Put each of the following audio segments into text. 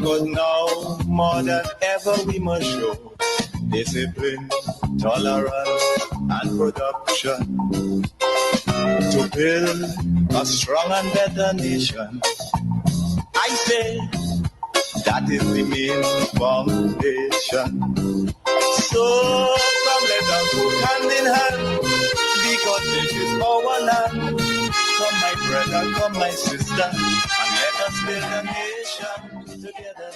But now, more than ever, we must show discipline, tolerance, and production to build a strong and better nation. I say that is the main foundation. So come let us work hand in hand, because this is our land. Come my brother, come my sister, and let us build a nation together.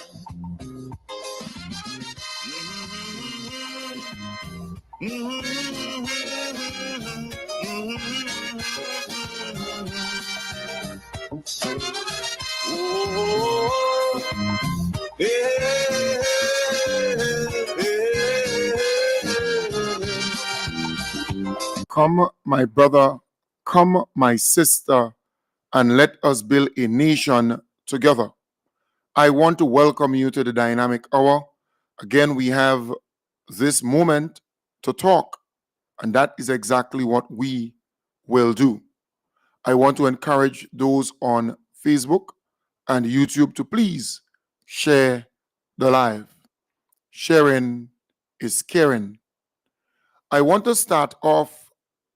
Come, my brother, come, my sister, and let us build a nation together. I want to welcome you to the Dynamic Hour. Again, we have this moment to talk, and that is exactly what we will do. I want to encourage those on Facebook and YouTube to please share the live. Sharing is caring. I want to start off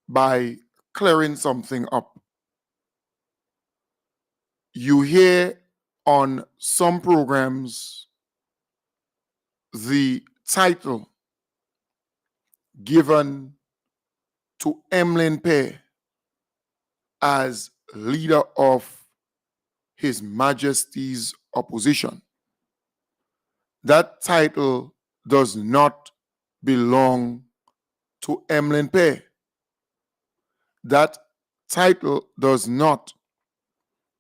by clearing something up. You hear on some programs the title given to Emlyn Pear as leader of His Majesty's opposition. That title does not belong to Emlyn Pear. That title does not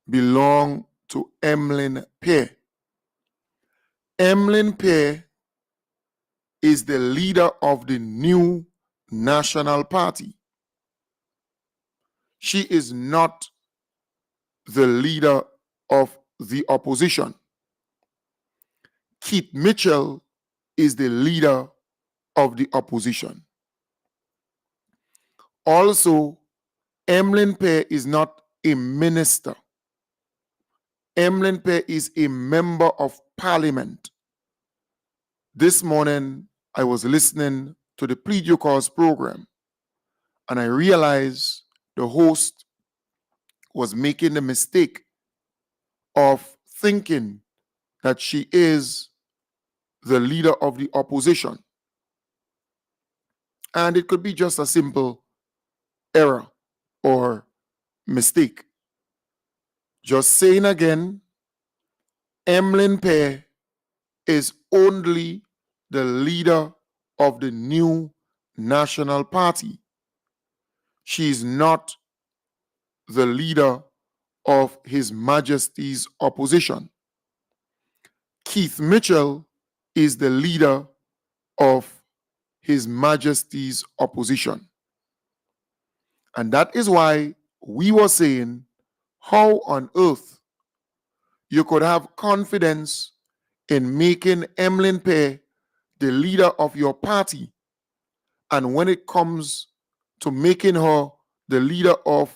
belong to Emlyn Pear. Emlyn Pear is the leader of the new National Party. She is not the leader of the opposition. Keith Mitchell is the leader of the opposition. Also, Emlyn Pear is not a minister. Emlyn Pear is a member of parliament. This morning, I was listening to the Plead Your Cause program, and I realized the host was making the mistake of thinking that she is the leader of the opposition. And it could be just a simple error or mistake. Just saying again, Emlyn Pear is only the leader of the new National Party. She is not the leader of His Majesty's opposition. Keith Mitchell is the leader of His Majesty's opposition. And that is why we were saying, how on earth you could have confidence in making Emlyn Pear the leader of your party, and when it comes to making her the leader of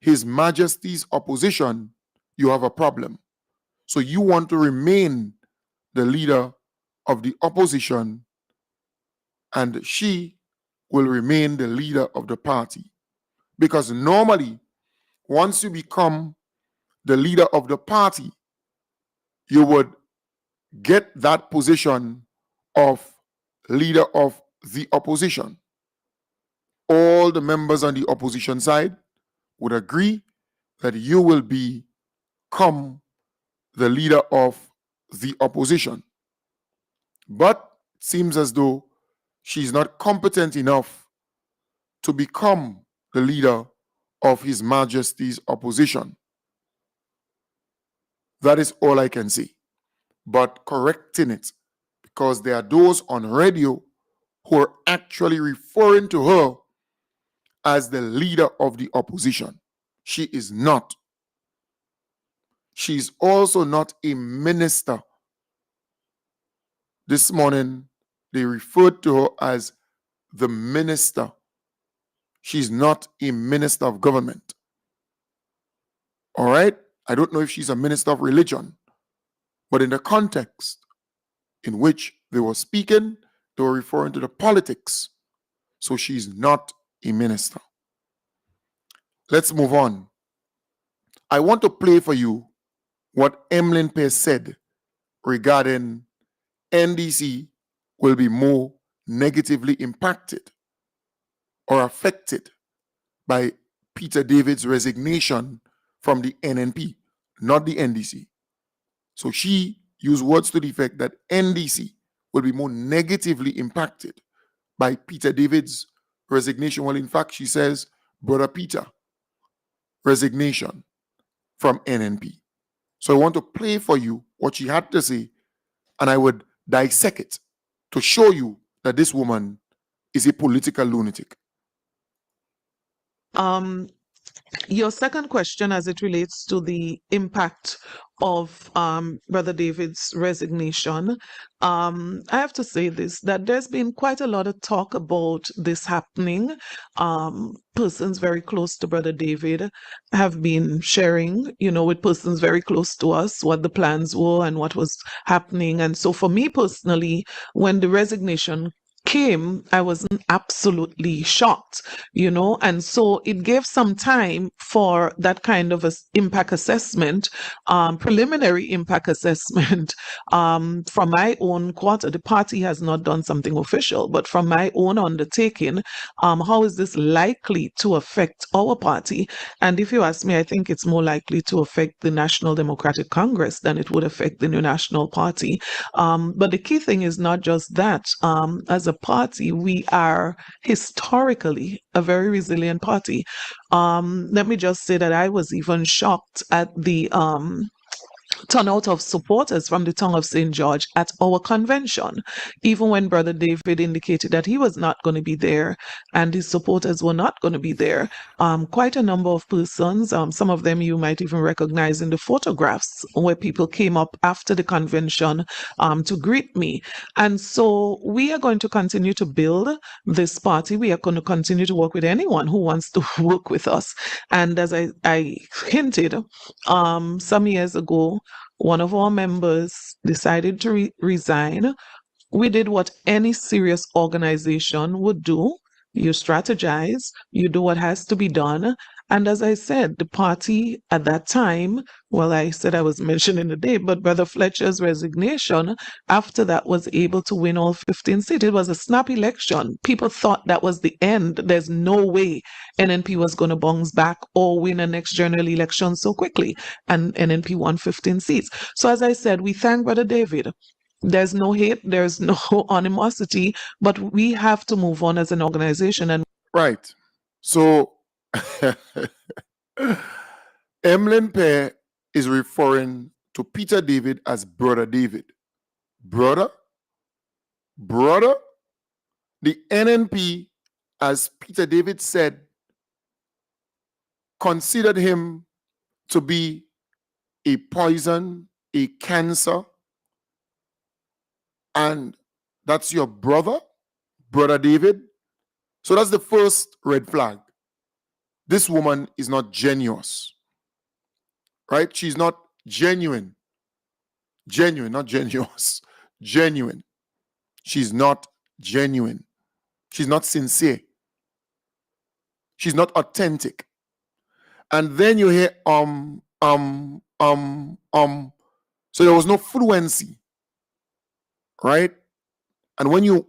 His Majesty's opposition, you have a problem. So you want to remain the leader of the opposition, and she will remain the leader of the party. Because normally, once you become the leader of the party, you would get that position of leader of the opposition. All the members on the opposition side would agree that you will become the leader of the opposition. But it seems as though she's not competent enough to become the leader of His Majesty's opposition. That is all I can say. But correcting it, because there are those on radio who are actually referring to her as the leader of the opposition. She is not. She's also not a minister. This morning, they referred to her as the minister. She's not a minister of government. All right? I don't know if she's a minister of religion, But in the context in which they were speaking, they were referring to the politics. So she's not a minister. Let's move on. I want to play for you what Emlyn Pace said regarding NDC will be more negatively impacted or affected by Peter David's resignation from the NNP, not the NDC. So she used words to the effect that NDC will be more negatively impacted by Peter David's resignation. Well, in fact, she says, Brother Peter, resignation from NNP. So I want to play for you what she had to say, and I would dissect it to show you that this woman is a political lunatic. Your second question, as it relates to the impact of Brother David's resignation, I have to say this, that there's been quite a lot of talk about this happening. Persons very close to Brother David have been sharing, with persons very close to us, what the plans were and what was happening. And so for me personally, when the resignation came, I was absolutely shocked, and so it gave some time for that kind of impact assessment, preliminary impact assessment, from my own quarter. The party has not done something official, but from my own undertaking, how is this likely to affect our party? And if you ask me, I think it's more likely to affect the National Democratic Congress than it would affect the new National Party. But the key thing is not just that. As a party, we are historically a very resilient party. Let me just say that I was even shocked at the turnout of supporters from the town of St. George at our convention, even when Brother David indicated that he was not going to be there and his supporters were not going to be there. Quite a number of persons, some of them you might even recognize in the photographs, where people came up after the convention to greet me. And so we are going to continue to build this party. We are going to continue to work with anyone who wants to work with us. And as I hinted, some years ago, one of our members decided to resign. We did what any serious organization would do. You strategize, you do what has to be done. And as I said, the party at that time, well, I said I was mentioning the day, but Brother Fletcher's resignation after that was able to win all 15 seats. It was a snap election. People thought that was the end. There's no way NNP was going to bounce back or win a next general election so quickly. And NNP won 15 seats. So as I said, we thank Brother David. There's no hate, there's no animosity, but we have to move on as an organization. And right. So Emlyn Pace is referring to Peter David as Brother David. Brother? The NNP, as Peter David said, considered him to be a poison, a cancer, and that's your brother, Brother David. So that's the first red flag. This woman is not genuine, right? She's not genuine. Genuine, not genuous. Genuine. She's not genuine. She's not sincere. She's not authentic. And then you hear so there was no fluency, right? And when you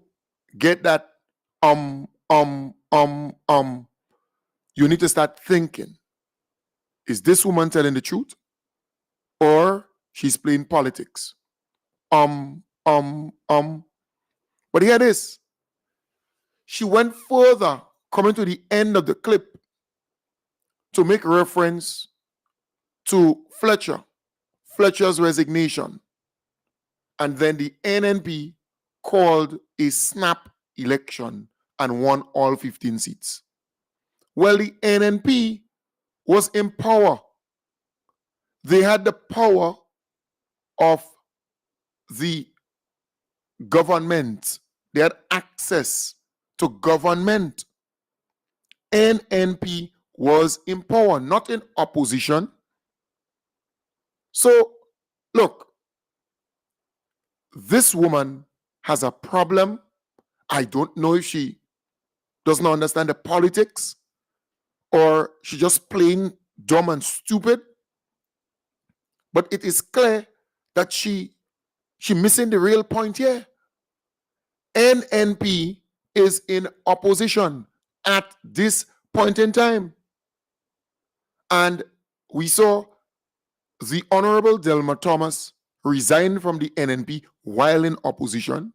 get that you need to start thinking, is this woman telling the truth? Or she's playing politics? But hear this. She went further, coming to the end of the clip, to make reference to Fletcher's resignation. And then the NNP called a snap election and won all 15 seats. Well, the NNP was in power. They had the power of the government. They had access to government. NNP was in power, not in opposition. So, look, this woman has a problem. I don't know if she doesn't understand the politics or she just plain dumb and stupid. But it is clear that she missing the real point here. NNP is in opposition at this point in time. And we saw the Honorable Delma Thomas resign from the NNP while in opposition.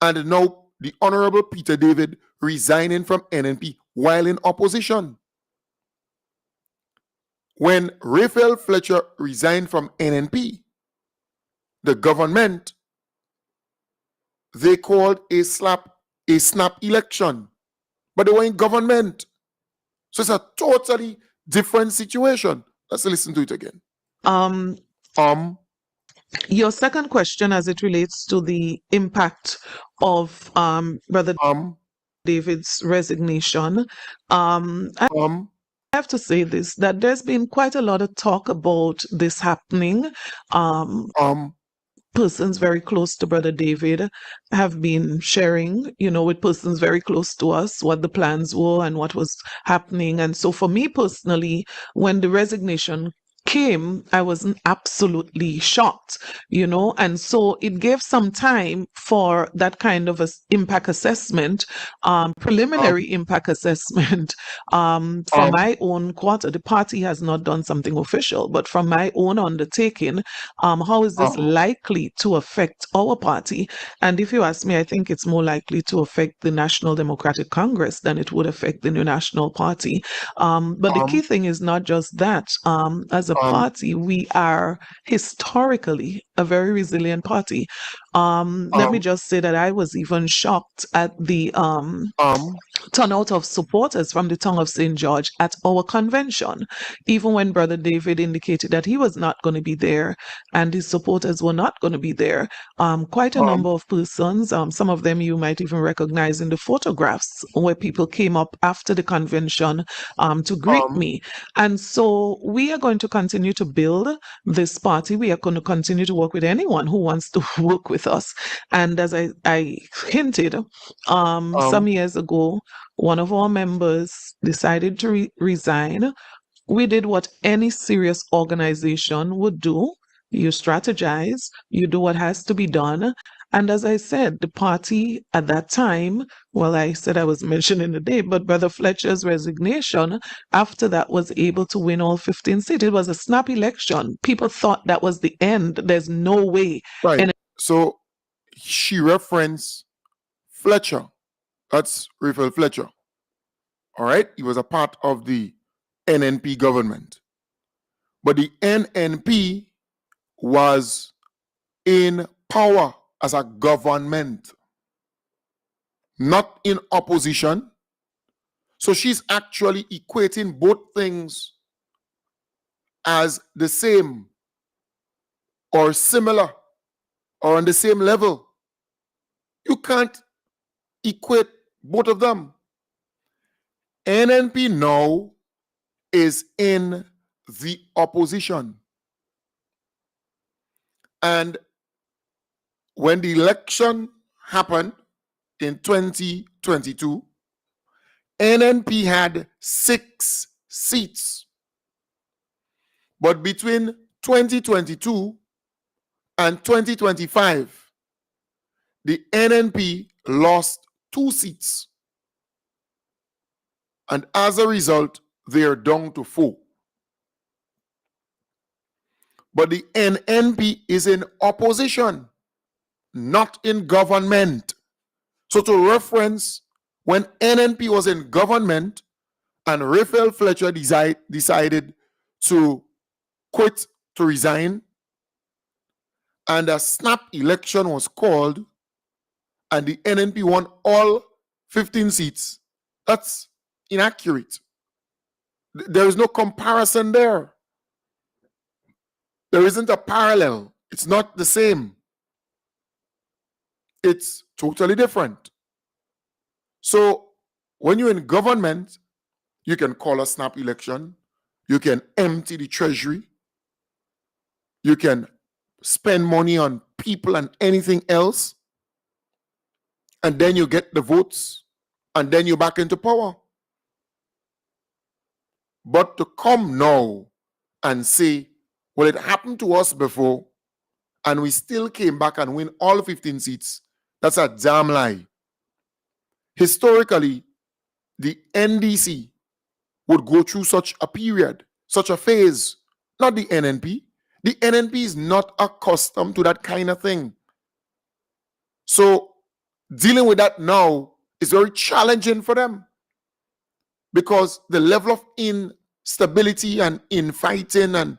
And now the Honorable Peter David resigning from NNP while in opposition. When Raphael Fletcher resigned from NNP, the government, they called a snap election, but they were in government. So it's a totally different situation. Let's listen to it again. Your second question as it relates to the impact of Brother David's resignation. I have to say this, that there's been quite a lot of talk about this happening. Persons very close to Brother David have been sharing, with persons very close to us, what the plans were and what was happening. And so for me personally, when the resignation came, I was absolutely shocked, and so it gave some time for that kind of impact assessment, preliminary impact assessment, from my own quarter. The party has not done something official, but from my own undertaking, how is this likely to affect our party? And if you ask me, I think it's more likely to affect the National Democratic Congress than it would affect the New National Party. But the key thing is not just that. As a party, we are historically a very resilient party. Let me just say that I was even shocked at the turnout of supporters from the tongue of St. George at our convention, even when Brother David indicated that he was not going to be there and his supporters were not going to be there. Quite a number of persons, some of them you might even recognize in the photographs, where people came up after the convention to greet me. And so we are going to continue to build this party. We are going to continue to work with anyone who wants to work with us. And as I hinted, some years ago, one of our members decided to resign. We did what any serious organization would do. You strategize, you do what has to be done. And as I said, the party at that time, well, I said I was mentioning the day, but Brother Fletcher's resignation after that was able to win all 15 seats. It was a snap election. People thought that was the end. There's no way. Right. So she referenced Fletcher. That's Raphael Fletcher. All right. He was a part of the NNP government. But the NNP was in power as a government, not in opposition. So she's actually equating both things as the same or similar or on the same level. You can't equate both of them. NNP now is in the opposition. And when the election happened in 2022, NNP had 6 seats. But between 2022 and 2025, the NNP lost 2 seats. And as a result, they are down to 4. But the NNP is in opposition, not in government. So to reference, when NNP was in government and Raphael Fletcher decided to quit, to resign, and a snap election was called, and the NNP won all 15 seats, that's inaccurate. There is no comparison there. There isn't a parallel. It's not the same. It's totally different. So when you're in government, you can call a snap election. You can empty the treasury. You can spend money on people and anything else, and then you get the votes, and then you're back into power. But to come now and say, well, it happened to us before, and we still came back and win all 15 seats, that's a damn lie. Historically, the NDC would go through such a period, such a phase, not the NNP. The NNP is not accustomed to that kind of thing. So dealing with that now is very challenging for them, because the level of instability and infighting and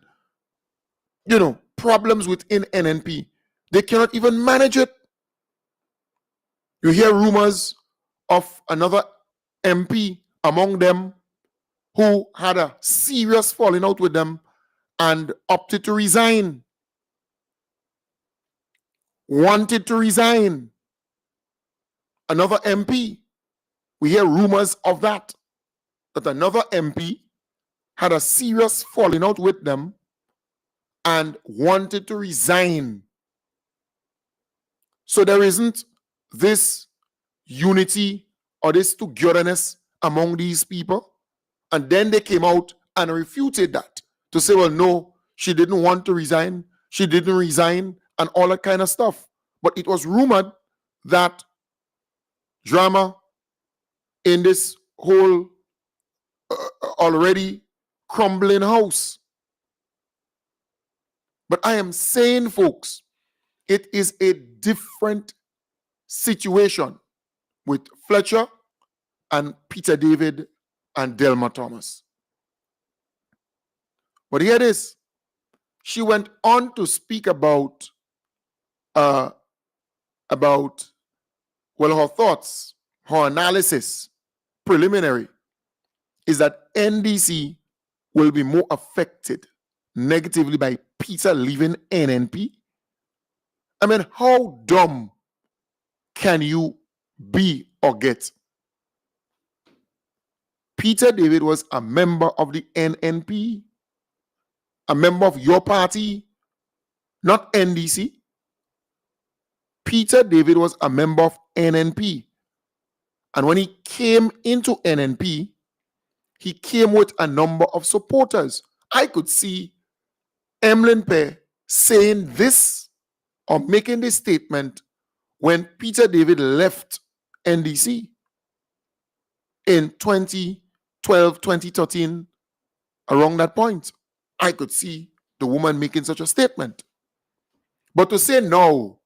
problems within NNP, they cannot even manage it. You hear rumors of another MP among them who had a serious falling out with them and opted to resign, wanted to resign. Another MP, we hear rumors of that another MP had a serious falling out with them and wanted to resign. So there isn't this unity or this togetherness among these people. And then they came out and refuted that to say, well, no, she didn't want to resign. She didn't resign and all that kind of stuff. But it was rumored that drama in this whole already crumbling house. But I am saying, folks, it is a different situation with Fletcher and Peter David and Delma Thomas. But here it is. She went on to speak about her thoughts, her analysis, preliminary, is that NDC will be more affected negatively by Peter leaving NNP. I mean, how dumb can you be or get? Peter David was a member of the NNP, a member of your party, not NDC. Peter David was a member of NNP. And when he came into NNP, he came with a number of supporters. I could see Emlyn Pear saying this or making this statement when Peter David left NDC in 2012, 2013, around that point. I could see the woman making such a statement. But to say now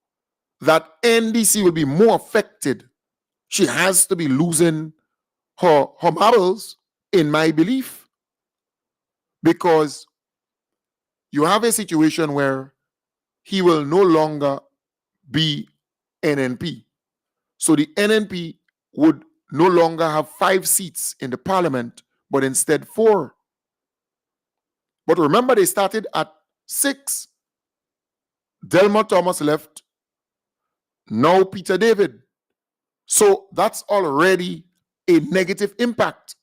that NDC will be more affected, she has to be losing her marbles, in my belief, because you have a situation where he will no longer be NNP. So the NNP would no longer have 5 seats in the parliament, but instead 4. But remember, they started at 6. Delma Thomas left. Now Peter David. So that's already a negative impact.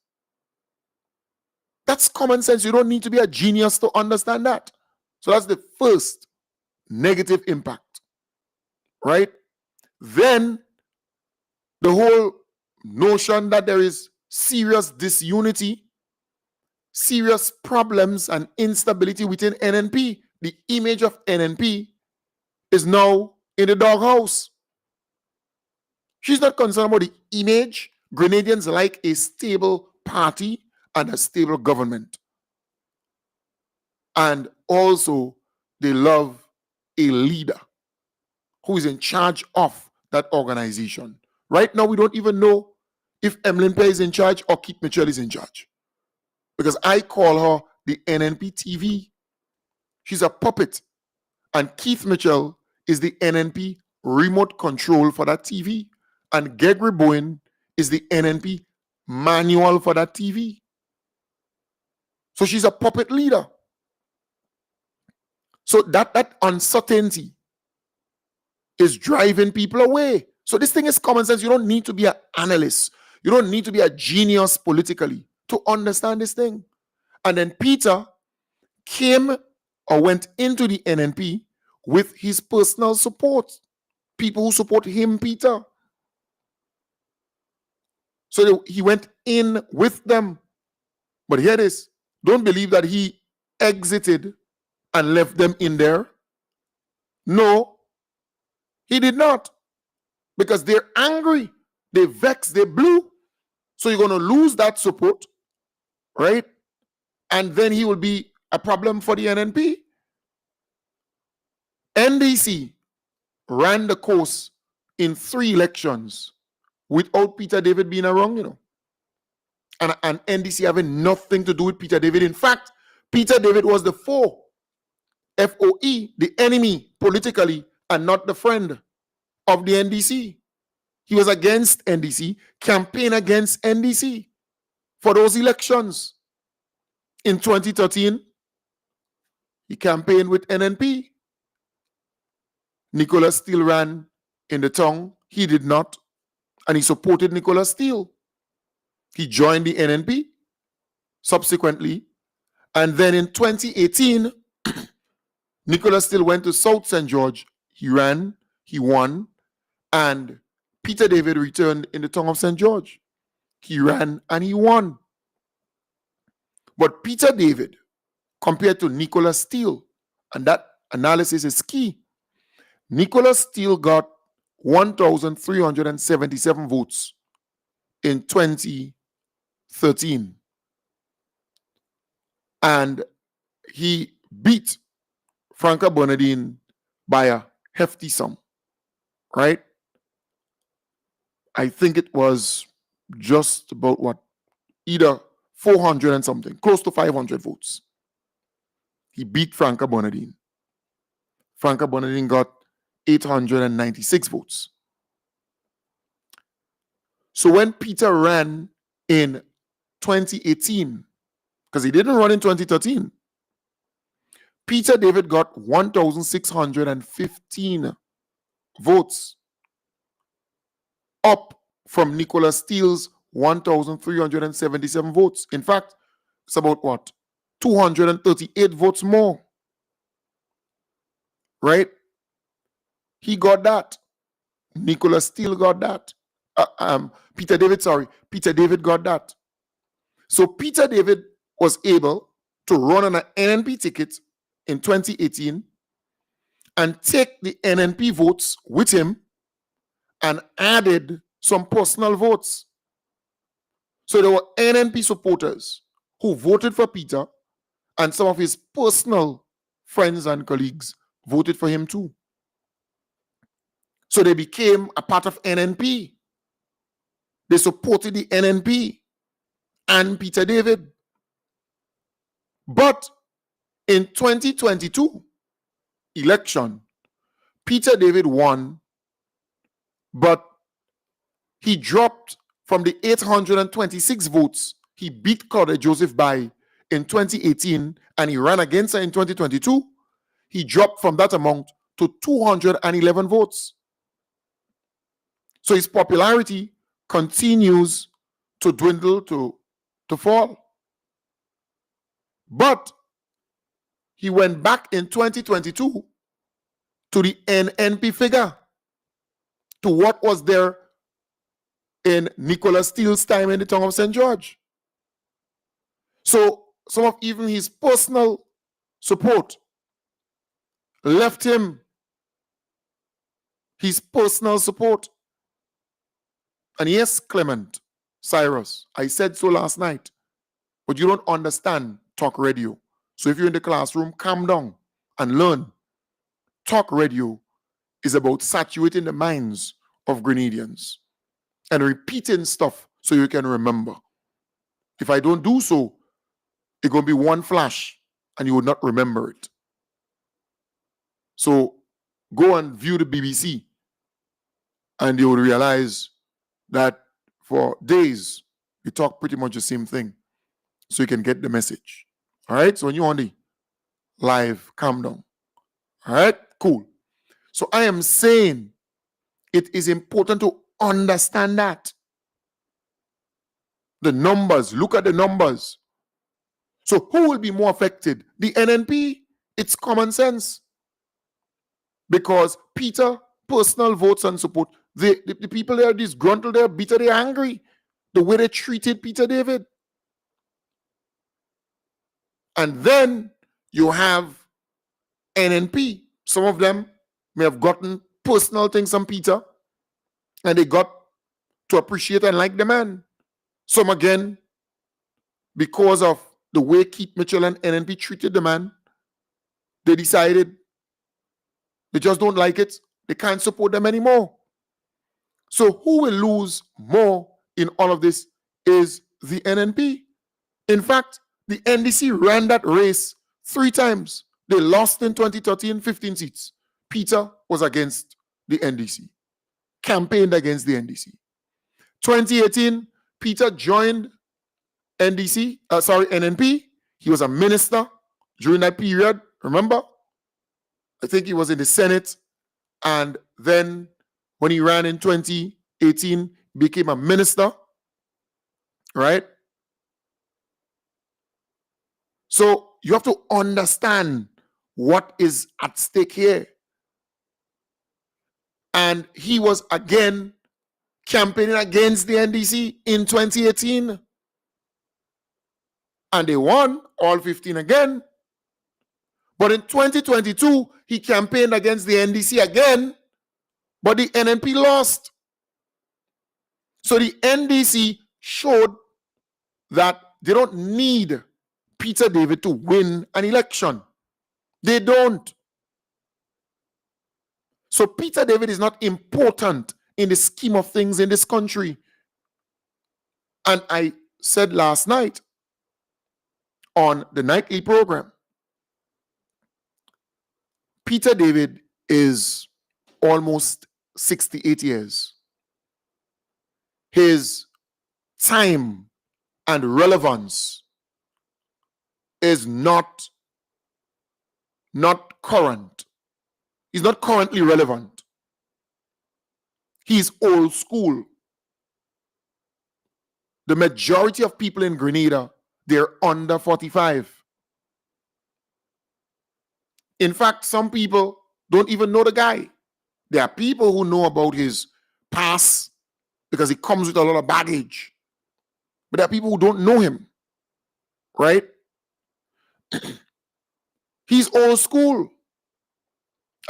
That's common sense. You don't need to be a genius to understand that. So that's the first negative impact, right? Then the whole notion that there is serious disunity, serious problems and instability within NNP. The image of NNP is now in the doghouse. She's not concerned about the image. Grenadians like a stable party and a stable government. And also, they love a leader who is in charge of that organization. Right now, we don't even know if Emlyn Pear is in charge or Keith Mitchell is in charge, because I call her the NNP TV. She's a puppet. And Keith Mitchell is the NNP remote control for that TV. And Gregory Bowen is the NNP manual for that TV. So she's a puppet leader. So that uncertainty is driving people away. So this thing is common sense. You don't need to be an analyst. You don't need to be a genius politically to understand this thing. And then Peter came or went into the NNP with his personal support, people who support him, Peter. So he went in with them. But here it is. Don't believe that he exited and left them in there. No, he did not. Because they're angry, they vex, they blue. So you're going to lose that support, right? And then he will be a problem for the NNP. NDC ran the course in 3 elections without Peter David being around, and NDC having nothing to do with Peter David. In fact, Peter David was the foe, FOE, the enemy politically, and not the friend of the NDC. He was against NDC, campaigned against NDC for those elections. In 2013, he campaigned with NNP. Nicholas Steele ran in the tongue. He did not. And he supported Nicholas Steele. He joined the NNP subsequently. And then in 2018, Nicholas Steele went to South St. George. He ran, he won, and Peter David returned in the tongue of St. George. He ran and he won. But Peter David, compared to Nicholas Steele, and that analysis is key, Nicholas Steele got 1,377 votes in 2013. And he beat Franca Bernardine by a hefty sum, right? I think it was just about either 400 and something, close to 500 votes. He beat Franca Bernardine. Franca Bernardine got 896 votes. So when Peter ran in 2018, because he didn't run in 2013, Peter David got 1,615 votes, up from Nicholas Steele's 1,377 votes. In fact, it's about 238 votes more. Right? He got that. Nicholas Steele got that. Peter David got that. So Peter David was able to run on an NNP ticket in 2018 and take the NNP votes with him and added some personal votes. So there were NNP supporters who voted for Peter, and some of his personal friends and colleagues voted for him too. So they became a part of NNP. They supported the NNP and Peter David. But in 2022 election, Peter David won, but he dropped from the 826 votes he beat Claudia Joseph by in 2018, and he ran against her in 2022. He dropped from that amount to 211 votes. So his popularity continues to dwindle, to fall. But he went back in 2022 to the NNP figure, to what was there in Nicholas Steele's time in the tongue of St. George. So some of even his personal support left him. His personal support. And yes, Clement, Cyrus, I said so last night, but you don't understand talk radio. So if you're in the classroom, calm down and learn. Talk radio is about saturating the minds of Grenadians and repeating stuff so you can remember. If I don't do so, it's going to be one flash and you will not remember it. So go and view the BBC and you will realize that for days, we talk pretty much the same thing so you can get the message. All right? So when you're on the live, calm down. All right? Cool. So I am saying it is important to understand that. The numbers, look at the numbers. So who will be more affected? The NNP? It's common sense. because Peter personal votes and support. The people there are disgruntled, they're bitter, they're angry. The way they treated Peter David. And then you have NNP. Some of them may have gotten personal things from Peter, and they got to appreciate and like the man. Some again, because of the way Keith Mitchell and NNP treated the man, they decided they just don't like it. They can't support them anymore. So who will lose more in all of this is the NNP. In fact, the NDC ran that race 3 times. They lost in 2013, 15 seats. Peter was against the NDC, campaigned against the NDC. 2018, Peter joined NNP. He was a minister during that period. Remember? I think he was in the Senate. And then when he ran in 2018, became a minister. Right? So you have to understand what is at stake here. And he was again campaigning against the NDC in 2018. And they won all 15 again. But in 2022, he campaigned against the NDC again, but the NNP lost. So the NDC showed that they don't need Peter David to win an election. They don't. So Peter David is not important in the scheme of things in this country. And I said last night on the nightly program, Peter David is almost 68 years. His time and relevance is not current. He's not currently relevant. He's old school. The majority of people in Grenada, they're under 45. In fact, some people don't even know the guy. There are people who know about his past because he comes with a lot of baggage. But there are people who don't know him, right? He's old school.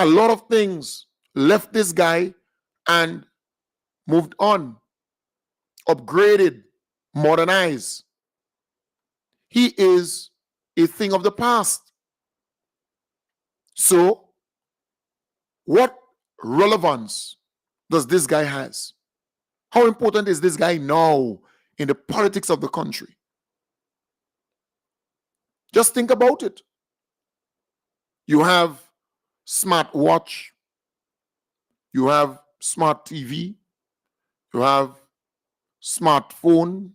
A lot of things left this guy and moved on, upgraded, modernized. He is a thing of the past. So, what relevance does this guy has? How important is this guy now in the politics of the country? Just think about it. You have smartwatch, you have smart TV, you have smartphone,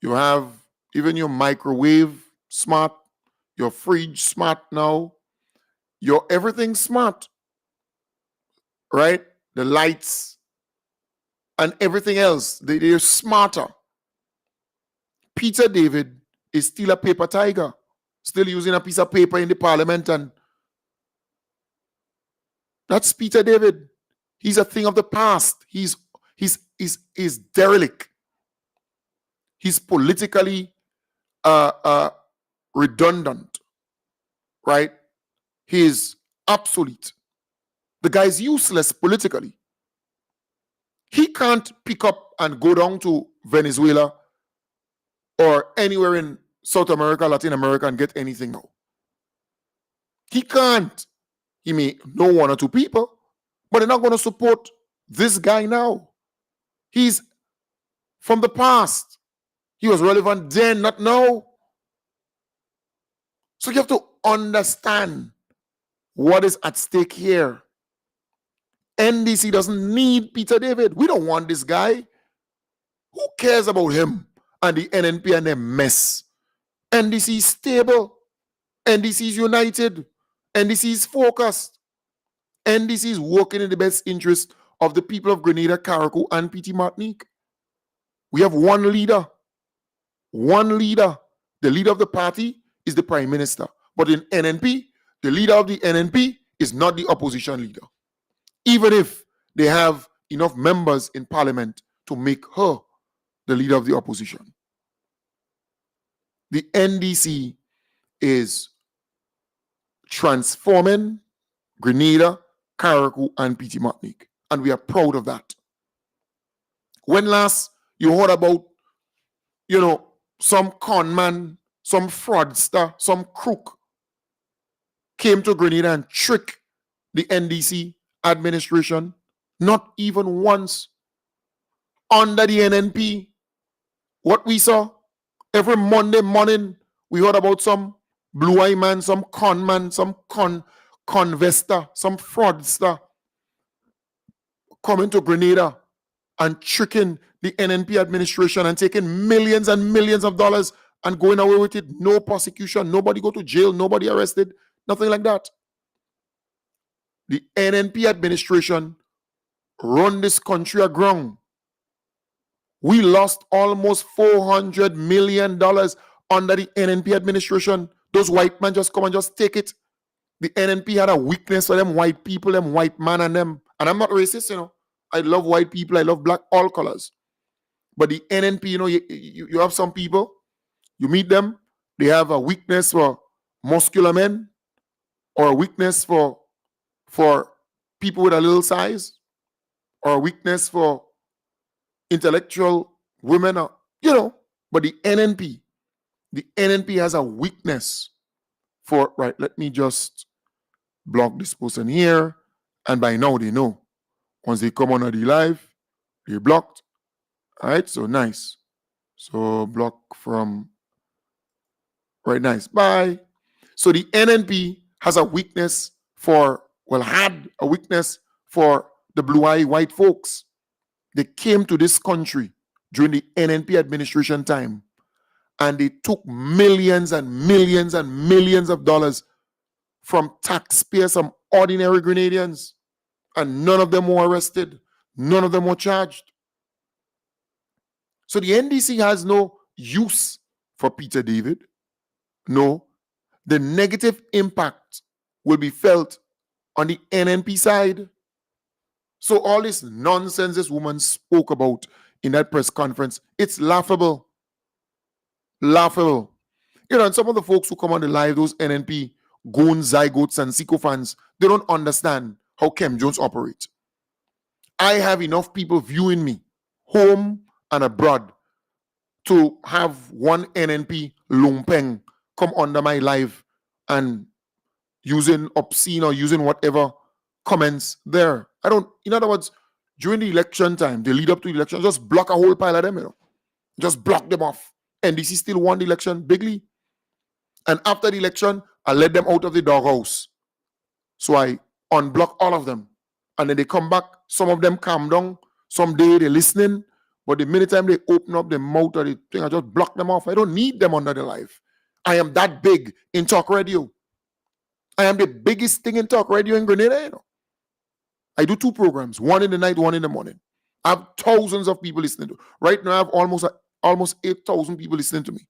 you have even your microwave smart, your fridge smart now, your everything smart, right? The lights and everything else, they're smarter. Peter David is still a paper tiger, still using a piece of paper in the parliament, and that's Peter David. He's a thing of the past. He's derelict. He's politically redundant, right? He's obsolete. The guy's useless politically. He can't pick up and go down to Venezuela or anywhere in South America, Latin America, and get anything now. He can't. He may know 1 or 2 people, but they're not going to support this guy now. He's from the past. He was relevant then, not now. So you have to understand what is at stake here. NDC doesn't need Peter David. We don't want this guy. Who cares about him and the NNP and their mess? NDC is stable. NDC is united. NDC is focused. NDC is working in the best interest of the people of Grenada, Carriacou, and PT Martinique. We have one leader. One leader. The leader of the party is the Prime Minister. But in NNP, the leader of the NNP is not the opposition leader, even if they have enough members in parliament to make her the leader of the opposition. The NDC is transforming Grenada, Carriacou, and PT Martinique, and we are proud of that. When last you heard about, some con man, some fraudster, some crook came to Grenada and tricked the NDC administration? Not even once. Under the NNP, what we saw every Monday morning, we heard about some blue-eye man, some con man, some convestor, some fraudster coming to Grenada and tricking the NNP administration and taking millions and millions of dollars and going away with it. No prosecution, nobody go to jail, nobody arrested, nothing like that. The NNP administration run this country aground. We lost almost $400 million under the NNP administration. Those white men just come and just take it. The NNP had a weakness for them white people, them white man and them. And I'm not racist, I love white people, I love black, all colors. But the NNP, you have some people, you meet them, they have a weakness for muscular men or a weakness for people with a little size or a weakness for intellectual women, but the NNP has a weakness for, right, let me just block this person here, and by now they know. Once they come on the live, they're blocked. All right, so nice. So block from, right, nice, bye. So the NNP has a weakness had a weakness for the blue-eyed white folks. They came to this country during the NNP administration time, and they took millions and millions and millions of dollars from taxpayers, some ordinary Grenadians, and none of them were arrested. None of them were charged. So the NDC has no use for Peter David. No, the negative impact will be felt on the NNP side. So all this nonsense this woman spoke about in that press conference, it's laughable. Laughable. And some of the folks who come on the live, those NNP goons, zygotes, and sycophants, they don't understand how Kem Jones operates. I have enough people viewing me, home and abroad, to have one NNP lumpeng come under my live and using obscene or using whatever comments there. In other words, during the election time, the lead up to the election, just block a whole pile of them, Just block them off. NDC still won the election bigly. And after the election, I let them out of the doghouse. So I unblock all of them. And then they come back. Some of them calm down. Someday they're listening. But the minute time they open up their mouth or the thing, I just block them off. I don't need them under the live. I am that big in talk radio. I am the biggest thing in talk radio in Grenada, I do 2 programs, one in the night, one in the morning. I have thousands of people listening to. Right now, I have almost 8,000 people listening to me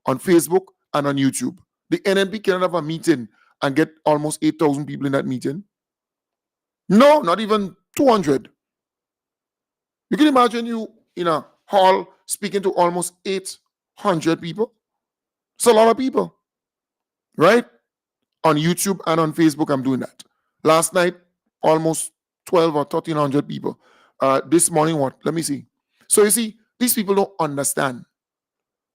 on Facebook and on YouTube. The NNP cannot have a meeting and get almost 8,000 people in that meeting. No, not even 200. You can imagine you in a hall speaking to almost 800 people. It's a lot of people, right? On YouTube and on Facebook, I'm doing that. Last night, almost 12 or 1,300 people. This morning, what? Let me see. So you see, these people don't understand.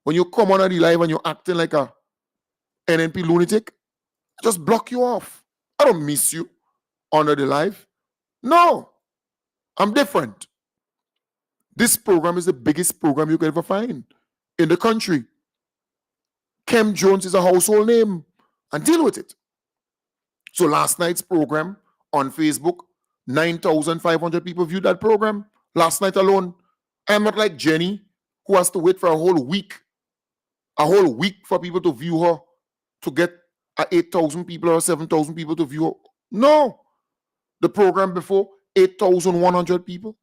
When you come on the live and you're acting like a NNP lunatic, I just block you off. I don't miss you under the live. No, I'm different. This program is the biggest program you could ever find in the country. Kem Jones is a household name, and deal with it. So last night's program on Facebook, 9,500 people viewed that program last night alone. I'm not like Jenny, who has to wait for a whole week for people to view her to get 8,000 people or 7,000 people to view her. No. The program before, 8,100 people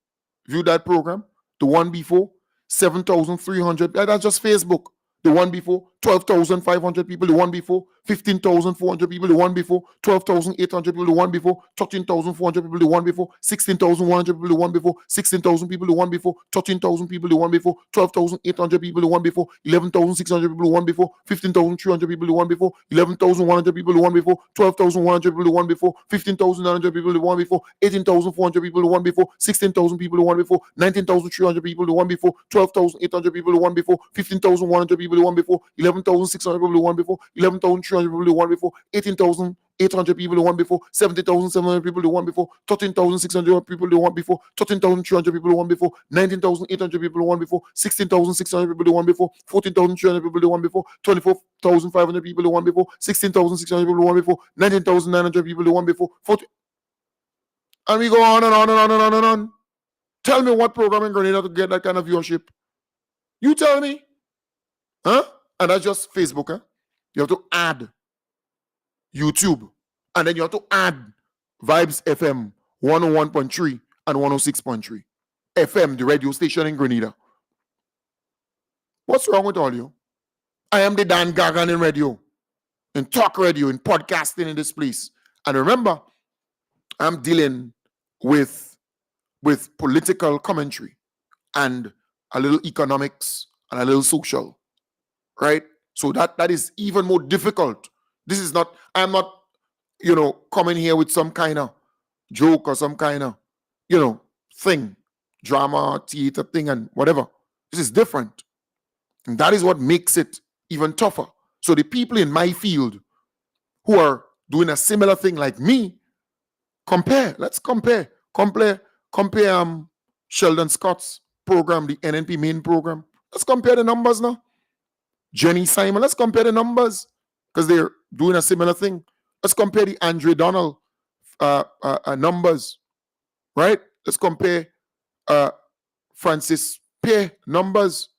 viewed that program. The one before, 7,300. That's just Facebook. The one before, 12,500 people the one before, 15,400 people the one before, 12,800 people the one before, 13,400 people the one before, 16,100 people the one before, 16,000 people the one before, 13,000 people the one before, 12,800 people the one before, 11,600 people the one before, 15,300 people the one before, 11,100 people the one before, 12,100 people the one before, 15,900 people the one before, 18,400 people the one before, 16,000 people the one before, 19,300 people the one before, 12,800 people the one before, 15,100 people the one before, 11,600 people the one before, 11,300 people the one before, 18,800 people the one before, 17,700 people the one before, 13,600 people the one before, 13,300 people the one before, 19,800 people the one before, 16,600 people the one before, 14,300 people the one before, 24,500 people the one before, 16,600 people the one before, 19,900 people the one before, 40. And we go on and on and on and on and on. Tell me what program in Grenada to get that kind of viewership. You tell me. Huh? And that's just Facebook. Huh? You have to add YouTube. And then you have to add Vibes FM 101.3 and 106.3. FM, the radio station in Grenada. What's wrong with all you? I am the Dan Gagan in radio, in talk radio, in podcasting in this place. And remember, I'm dealing with political commentary and a little economics and a little social, right? So that is even more difficult. This is not, I'm not, coming here with some kind of joke or some kind of, thing, drama, theater thing and whatever. This is different. And that is what makes it even tougher. So the people in my field who are doing a similar thing like me, compare. Let's compare. Compare Sheldon Scott's program, the NNP main program. Let's compare the numbers now. Jenny Simon, let's compare the numbers because they're doing a similar thing. Let's compare the Andre Donald numbers, right? Let's compare Francis Pierre numbers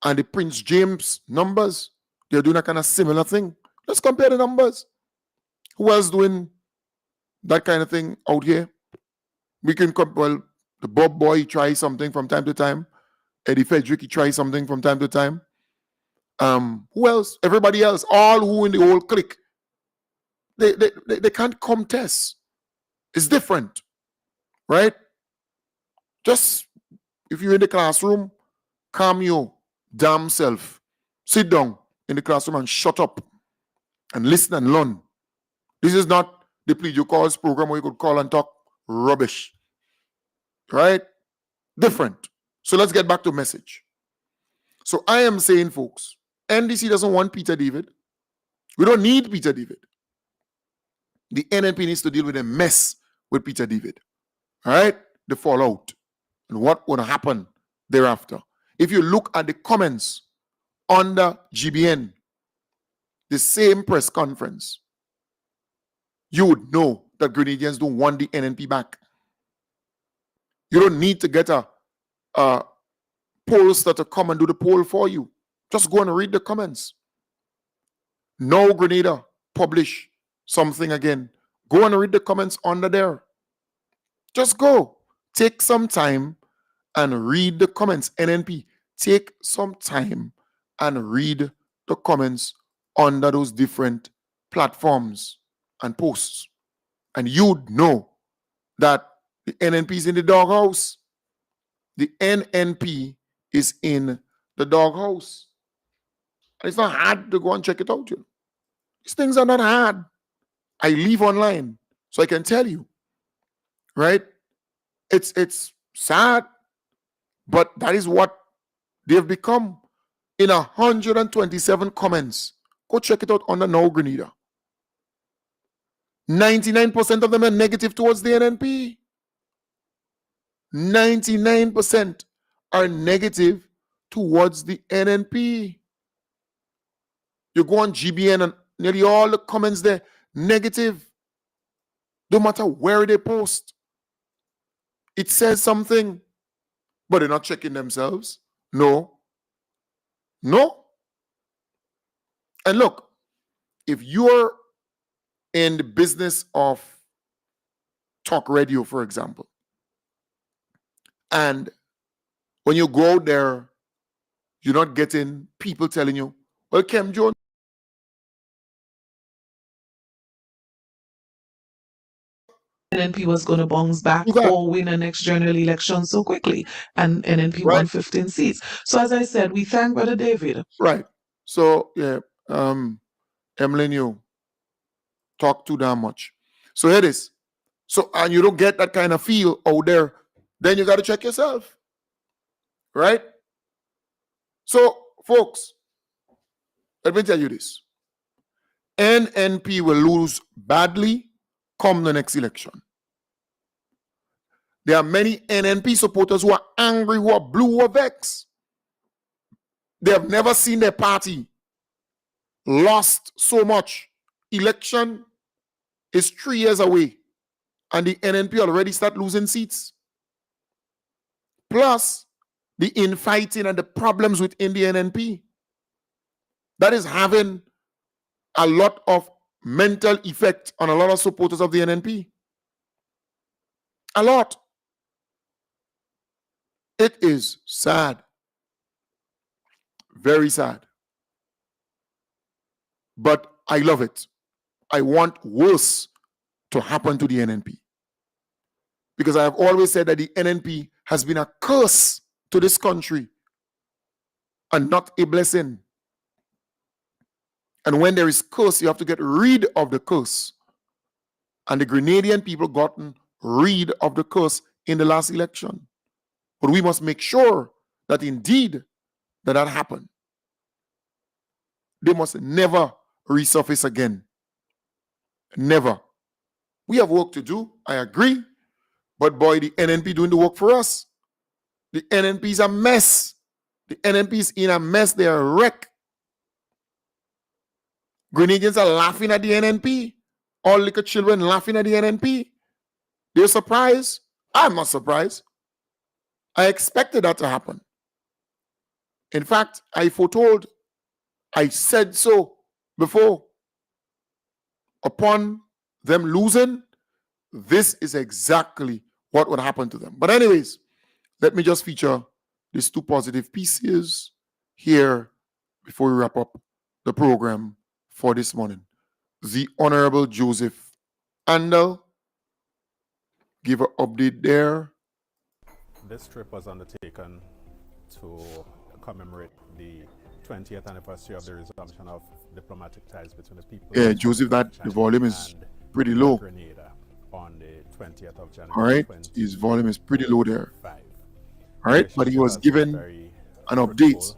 and the Prince James numbers. They're doing a kind of similar thing. Let's compare the numbers. Who else doing that kind of thing out here? We can well, the Bob Boy, he tries something from time to time. Eddie Fedrick, he tries something from time to time. Who else? Everybody else, all who in the whole clique, they can't contest. It's different, right? Just if you're in the classroom, calm your damn self. Sit down in the classroom and shut up and listen and learn. This is not the Plead Your Cause program where you could call and talk rubbish, right? Different. So let's get back to message. So I am saying, folks, NDC doesn't want Peter David. We don't need Peter David. The NNP needs to deal with a mess with Peter David. All right? The fallout and what would happen thereafter. If you look at the comments under GBN, the same press conference, you would know that Grenadians don't want the NNP back. You don't need to get a pollster to come and do the poll for you. Just go and read the comments. No Grenada publish something again. Go and read the comments under there. Just go. Take some time and read the comments. NNP, take some time and read the comments under those different platforms and posts. And you'd know that the NNP is in the doghouse. The NNP is in the doghouse. And it's not hard to go and check it out. These things are not hard. I live online, so I can tell you, right? It's sad, but that is what they've become. In 127 comments, go check it out under Now Grenada. 99% of them are negative towards the NNP. 99% are negative towards the NNP. You go on GBN and nearly all the comments there, negative. No matter where they post. It says something, but they're not checking themselves. No. And look, if you're in the business of talk radio, for example, and when you go out there, you're not getting people telling you, Well, Kem Jones NNP was going to bounce back do that, or win a next general election so quickly, and NNP right? won 15 seats. So as I said, we thank Brother David. Right. So yeah, Emlyn, you talk too damn much. So here it is. So and you don't get that kind of feel out there, then you got to check yourself, right? So, folks, let me tell you this: NNP will lose badly come the next election. There are many NNP supporters who are angry, who are blue, who are vexed. They have never seen their party lost so much. Election is 3 years away, and the NNP already start losing seats. Plus, the infighting and the problems within the NNP. That is having a lot of mental effect on a lot of supporters of the NNP. A lot. It is sad. Very sad. But I love it. I want worse to happen to the NNP. Because I have always said that the NNP has been a curse to this country and not a blessing. And when there is curse, you have to get rid of the curse. And the Grenadian people gotten rid of the curse in the last election. But we must make sure that indeed that happened. They must never resurface again. Never. We have work to do, I agree. But boy, the NNP doing the work for us. The NNP is a mess. The NNP is in a mess. They are a wreck. Grenadians are laughing at the NNP. All little children laughing at the NNP. They're surprised. I'm not surprised. I expected that to happen. In fact, I foretold, I said so before. Upon them losing, this is exactly what would happen to them. But anyways, let me just feature these two positive pieces here before we wrap up the program for this morning. The Honorable Joseph Andel give an update there. This trip was undertaken to commemorate the 20th anniversary of the resumption of diplomatic ties between the people. Yeah, Joseph, that the volume is pretty low. Grenada on the 20th of January. All right, his volume is pretty low there. All right, but he was given an update.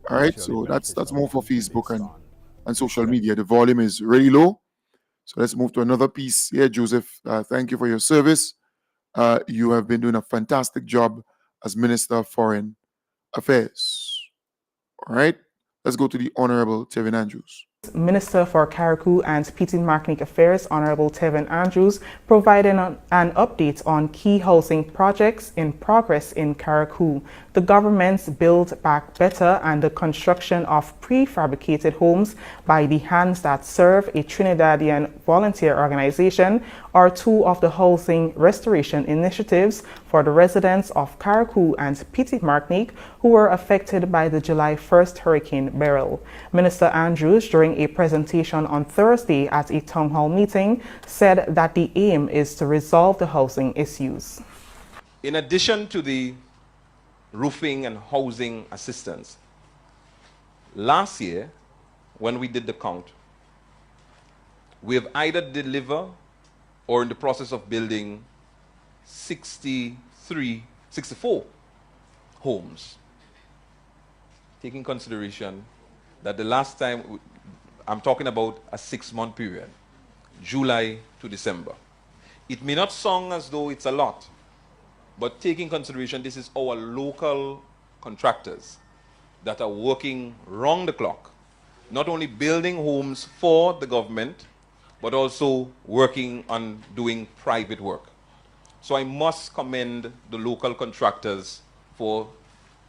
All right, so that's more for Facebook and social media. The volume is really low. So let's move to another piece here, Joseph. Thank you for your service. You have been doing a fantastic job as Minister of Foreign Affairs. All right, let's go to the Honorable Tevin Andrews. Minister for Carriacou and Petite Martinique Affairs, Honorable Tevin Andrews, provided an update on key housing projects in progress in Carriacou. The government's Build Back Better and the construction of prefabricated homes by the Hands That Serve, a Trinidadian volunteer organization, are two of the housing restoration initiatives for the residents of Carriacou and Petite Martinique who were affected by the July 1st Hurricane Beryl. Minister Andrews, during a presentation on Thursday at a town hall meeting, said that the aim is to resolve the housing issues. In addition to the roofing and housing assistance, last year, when we did the count, we have either delivered or in the process of building 64 homes, taking consideration that the last time, I'm talking about a 6-month period, July to December. It may not sound as though it's a lot, but taking consideration this is our local contractors that are working round the clock, not only building homes for the government, but also working on doing private work. So I must commend the local contractors for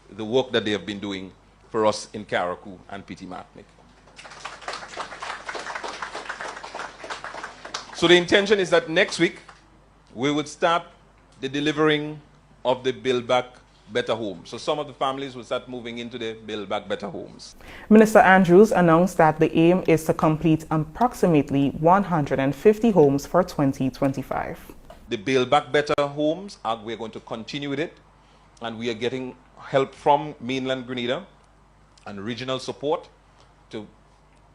the work that they have been doing for us in Carriacou and Petite Martinique. So the intention is that next week we would start the delivering of the Build Back better homes. So some of the families will start moving into the Build Back Better homes. Minister Andrews announced that the aim is to complete approximately 150 homes for 2025. The Build Back Better homes, we're going to continue with it, and we are getting help from mainland Grenada and regional support to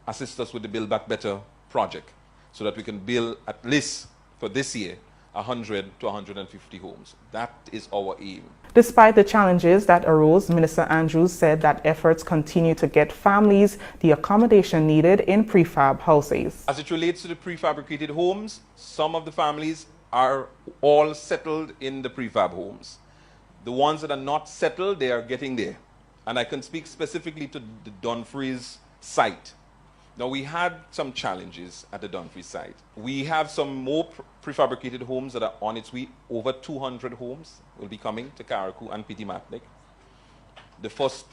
assist us with the Build Back Better project so that we can build at least for this year 100 to 150 homes. That is our aim. Despite the challenges that arose, Minister Andrews said that efforts continue to get families the accommodation needed in prefab houses. As it relates to the prefabricated homes, some of the families are all settled in the prefab homes. The ones that are not settled, they are getting there. And I can speak specifically to the Dumfries site. Now, we had some challenges at the Dumfries site. We have some more prefabricated homes that are on its way. Over 200 homes will be coming to Carriacou and Petit Matnick. The first...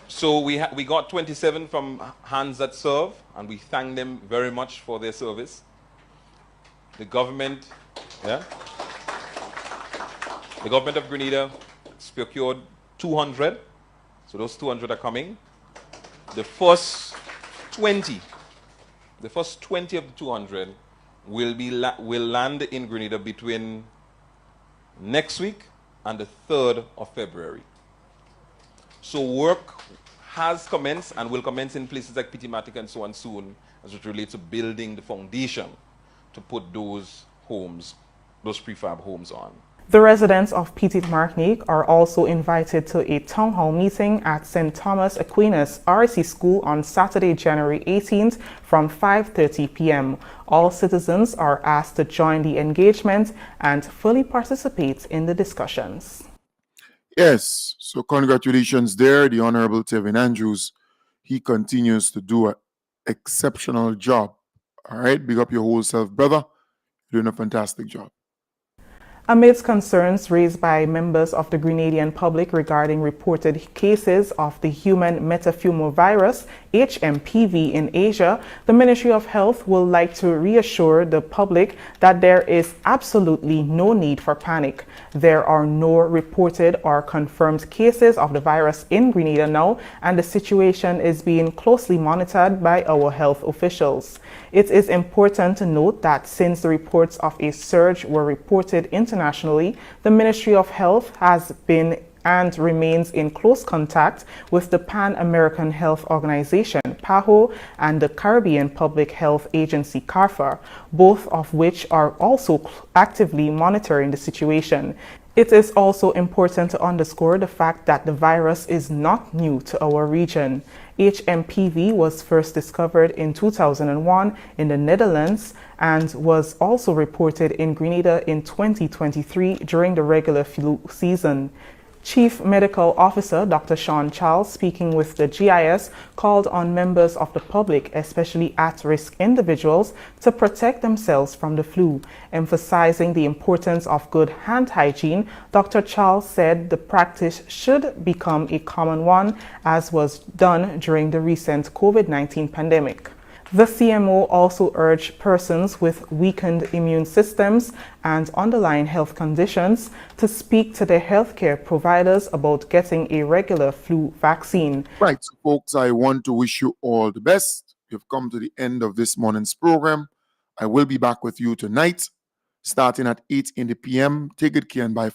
So we got 27 from Hands That Serve, and we thank them very much for their service. The government, the government of Grenada procured 200. So those 200 are coming. The first 20 of the 200 will land in Grenada between next week and the 3rd of February. So work has commenced and will commence in places like Petit Matnick and so on soon as it relates to building the foundation to put those homes, those prefab homes on. The residents of Petit Martinique are also invited to a town hall meeting at St. Thomas Aquinas RC School on Saturday, January 18th from 5:30 p.m. All citizens are asked to join the engagement and fully participate in the discussions. Yes, so congratulations there, the Honorable Tevin Andrews. He continues to do an exceptional job. All right, big up your whole self, brother. You're doing a fantastic job. Amidst concerns raised by members of the Grenadian public regarding reported cases of the human metapneumovirus, HMPV, in Asia, the Ministry of Health would like to reassure the public that there is absolutely no need for panic. There are no reported or confirmed cases of the virus in Grenada now, and the situation is being closely monitored by our health officials. It is important to note that since the reports of a surge were reported internationally, the Ministry of Health has been and remains in close contact with the Pan-American Health Organization, PAHO, and the Caribbean Public Health Agency, CARPHA, both of which are also actively monitoring the situation. It is also important to underscore the fact that the virus is not new to our region. HMPV was first discovered in 2001 in the Netherlands and was also reported in Grenada in 2023 during the regular flu season. Chief Medical Officer Dr. Sean Charles, speaking with the GIS, called on members of the public, especially at-risk individuals, to protect themselves from the flu. Emphasizing the importance of good hand hygiene, Dr. Charles said the practice should become a common one, as was done during the recent COVID-19 pandemic. The CMO also urged persons with weakened immune systems and underlying health conditions to speak to their healthcare providers about getting a regular flu vaccine. Right, so folks, I want to wish you all the best. We've come to the end of this morning's program. I will be back with you tonight, starting at 8 in the p.m. Take good care and bye.